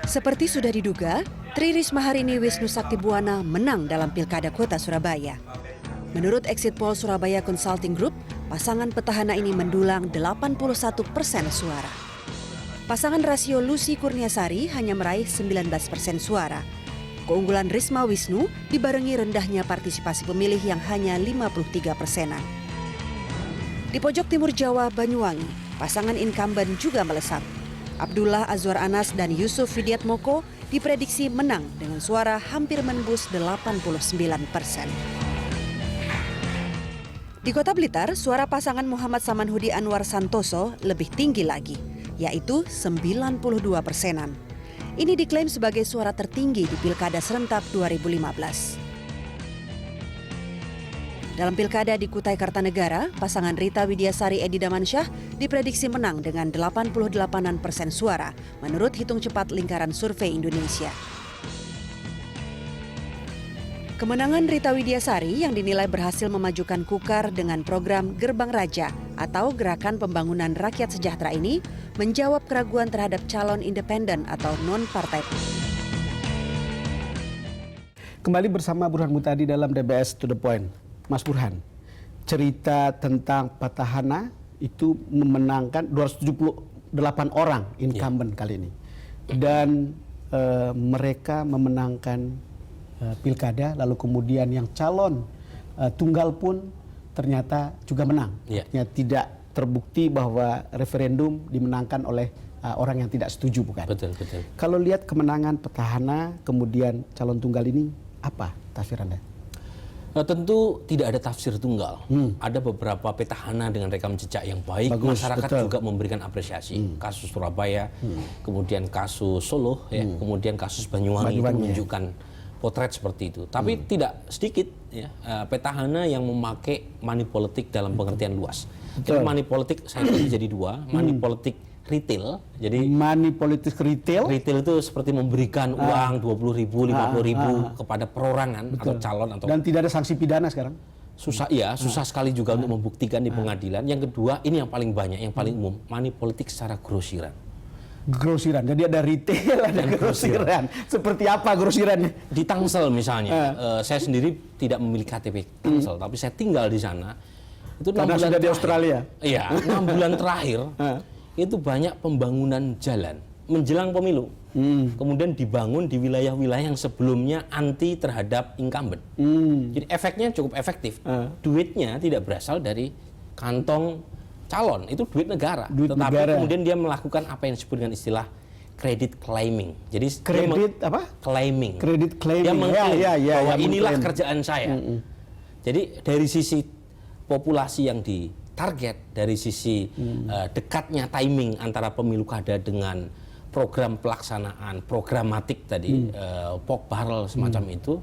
Seperti sudah diduga, Tri Risma hari ini Wisnu Saktibuwana menang dalam Pilkada Kota Surabaya. Menurut Exit Poll Surabaya Consulting Group, pasangan petahana ini mendulang 81% suara. Pasangan rasio Lucy Kurniasari hanya meraih 19% suara. Keunggulan Risma Wisnu dibarengi rendahnya partisipasi pemilih yang hanya 53%-an. Di pojok timur Jawa, Banyuwangi, pasangan incumbent juga melesat. Abdullah Azwar Anas dan Yusuf Widiatmoko diprediksi menang dengan suara hampir menembus 89%. Di Kota Blitar, suara pasangan Muhammad Samanhudi Anwar Santoso lebih tinggi lagi, yaitu 92%-an. Ini diklaim sebagai suara tertinggi di Pilkada Serentak 2015. Dalam Pilkada di Kutai Kartanegara, pasangan Rita Widiasari Edi Damansyah diprediksi menang dengan 88% suara menurut hitung cepat Lingkaran Survei Indonesia. Kemenangan Rita Widiasari yang dinilai berhasil memajukan Kukar dengan program Gerbang Raja atau Gerakan Pembangunan Rakyat Sejahtera ini menjawab keraguan terhadap calon independen atau non-partai. Kembali bersama Burhan Mutadi dalam DBS To The Point. Mas Burhan, cerita tentang petahana itu memenangkan 278 orang incumbent kali ini. Dan mereka memenangkan pilkada, lalu kemudian yang calon tunggal pun ternyata juga menang. Tidak terbukti bahwa referendum dimenangkan oleh orang yang tidak setuju, bukan? Betul, betul. Kalau lihat kemenangan petahana, kemudian calon tunggal ini, apa tafsir Anda? Tentu tidak ada tafsir tunggal. Ada beberapa petahana dengan rekam jejak yang baik. Bagus, masyarakat betul. juga memberikan apresiasi. Kasus Surabaya, kemudian kasus Solo, kemudian kasus Banyuwangi itu menunjukkan potret seperti itu. Tapi tidak sedikit petahana yang memakai money politik dalam pengertian luas. Jadi money politik saya kira jadi dua, money politik retail. Jadi money politik retail. Retail itu seperti memberikan uang 20.000, 50.000 kepada perorangan atau calon atau. Dan tidak ada sanksi pidana sekarang. Susah susah sekali juga untuk membuktikan di pengadilan. Yang kedua, ini yang paling banyak, yang paling umum, money politik secara grosiran. Grosiran. Jadi ada retail, ada grosiran. Seperti apa grosirannya? Di Tangsel misalnya, saya sendiri tidak memiliki KTP Tangsel, tapi saya tinggal di sana. Itu 6 bulan sudah di terakhir. Australia. Iya, 6 bulan terakhir. Itu banyak pembangunan jalan menjelang pemilu. Kemudian dibangun di wilayah-wilayah yang sebelumnya anti terhadap incumbent. Jadi efeknya cukup efektif. Duitnya tidak berasal dari kantong calon, itu duit negara. Tetapi kemudian dia melakukan apa yang disebut dengan istilah credit claiming. Jadi kredit apa? Claiming. Kredit claiming. Dia mengklaim bahwa inilah mengklaim kerjaan saya. Jadi dari sisi populasi yang target, dari sisi dekatnya timing antara pemilu kada dengan program pelaksanaan programatik tadi, pork barrel semacam itu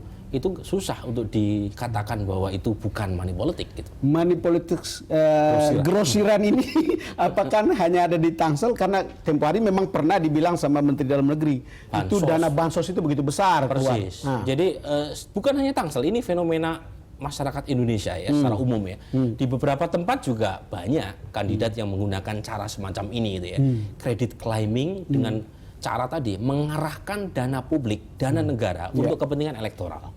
susah untuk dikatakan bahwa itu bukan money politik gitu. Money politik grosiran ini apakah hanya ada di Tangsel? Karena tempo hari memang pernah dibilang sama Menteri Dalam Negeri itu dana bansos itu begitu besar. Persis. Jadi bukan hanya Tangsel, ini fenomena masyarakat Indonesia secara umum ya. Di beberapa tempat juga banyak kandidat yang menggunakan cara semacam ini gitu ya. Credit claiming dengan cara tadi mengarahkan dana publik, dana negara untuk kepentingan elektoral.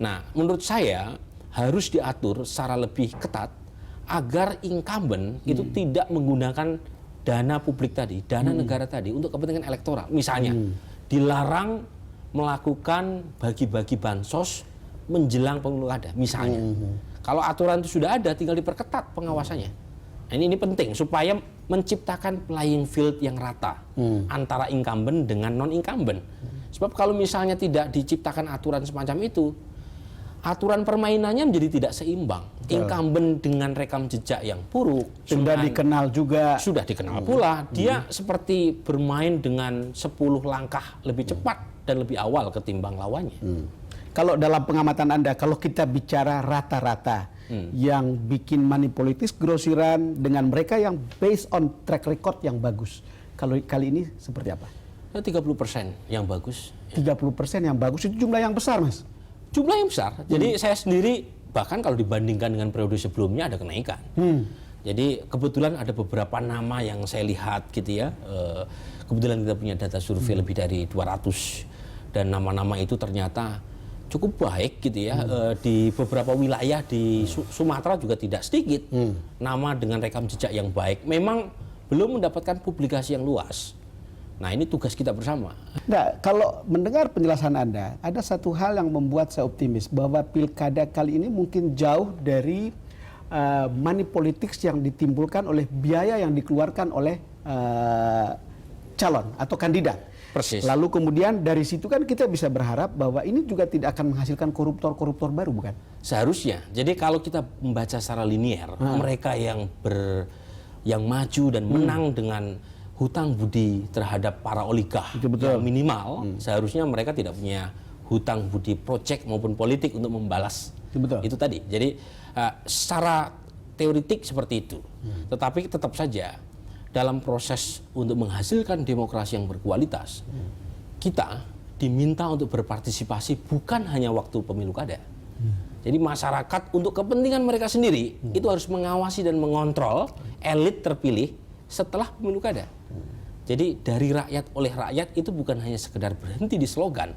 Nah, menurut saya harus diatur secara lebih ketat agar incumbent itu tidak menggunakan dana publik tadi, dana negara tadi untuk kepentingan elektoral. Misalnya dilarang melakukan bagi-bagi bansos menjelang pemilu kada, misalnya. Kalau aturan itu sudah ada, tinggal diperketat pengawasannya. Nah, ini penting supaya menciptakan playing field yang rata antara incumbent dengan non-incumbent. Sebab kalau misalnya tidak diciptakan aturan semacam itu, aturan permainannya menjadi tidak seimbang. Incumbent dengan rekam jejak yang buruk, sudah dikenal juga. Sudah dikenal pula. Dia seperti bermain dengan 10 langkah lebih cepat dan lebih awal ketimbang lawannya. Kalau dalam pengamatan Anda, kalau kita bicara rata-rata yang bikin money politis grosiran dengan mereka yang based on track record yang bagus, kalau kali ini seperti apa? 30% yang bagus. 30% yang bagus itu jumlah yang besar, Mas. Jumlah yang besar. Jadi saya sendiri bahkan kalau dibandingkan dengan periode sebelumnya ada kenaikan. Jadi kebetulan ada beberapa nama yang saya lihat gitu ya. Kebetulan kita punya data survei lebih dari 200 dan nama-nama itu ternyata cukup baik gitu ya. Di beberapa wilayah di Sumatera juga tidak sedikit nama dengan rekam jejak yang baik. Memang belum mendapatkan publikasi yang luas. Nah, ini tugas kita bersama. Nah, kalau mendengar penjelasan Anda, ada satu hal yang membuat saya optimis bahwa pilkada kali ini mungkin jauh dari money politics yang ditimbulkan oleh biaya yang dikeluarkan oleh calon atau kandidat. Persis. Lalu kemudian dari situ kan kita bisa berharap bahwa ini juga tidak akan menghasilkan koruptor-koruptor baru, bukan? Seharusnya. Jadi kalau kita membaca secara linier, mereka yang maju dan menang dengan hutang budi terhadap para oligark yang minimal, seharusnya mereka tidak punya hutang budi proyek maupun politik untuk membalas itu tadi. Jadi secara teoritik seperti itu. Tetapi tetap saja dalam proses untuk menghasilkan demokrasi yang berkualitas, kita diminta untuk berpartisipasi bukan hanya waktu pemilu kada. Jadi masyarakat untuk kepentingan mereka sendiri itu harus mengawasi dan mengontrol elit terpilih setelah pemilu kada. Jadi dari rakyat oleh rakyat itu bukan hanya sekedar berhenti di slogan,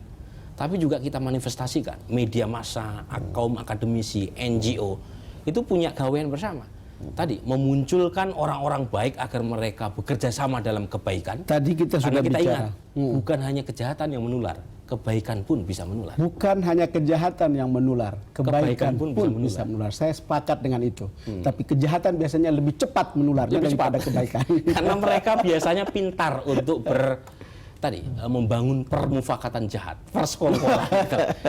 tapi juga kita manifestasikan. Media massa, kaum akademisi, NGO itu punya gawean bersama. Tadi memunculkan orang-orang baik agar mereka bekerja sama dalam kebaikan. Tadi kita sudah kita bicara. Ingat, bukan hanya kejahatan yang menular, kebaikan pun bisa menular. Bukan hanya kejahatan yang menular, kebaikan pun bisa menular. Saya sepakat dengan itu. Tapi kejahatan biasanya lebih cepat menularnya daripada kebaikan. Karena mereka biasanya pintar untuk membangun permufakatan jahat, persekongkolan.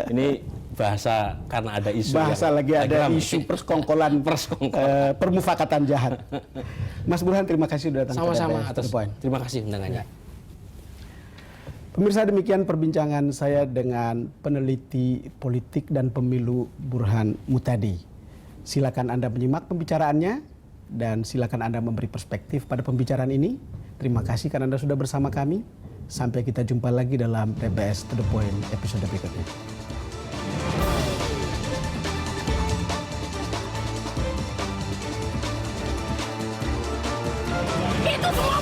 Ini bahasa karena ada isu. Ada isu persekongkolan, permufakatan jahat. Mas Burhan, terima kasih sudah datang. Sama-sama atas poin. Terima kasih undangannya. Pemirsa, demikian perbincangan saya dengan peneliti politik dan pemilu Burhan Mutadi. Silakan Anda menyimak pembicaraannya dan silakan Anda memberi perspektif pada pembicaraan ini. Terima kasih karena Anda sudah bersama kami. Sampai kita jumpa lagi dalam TBS To The Point episode berikutnya. Itu semua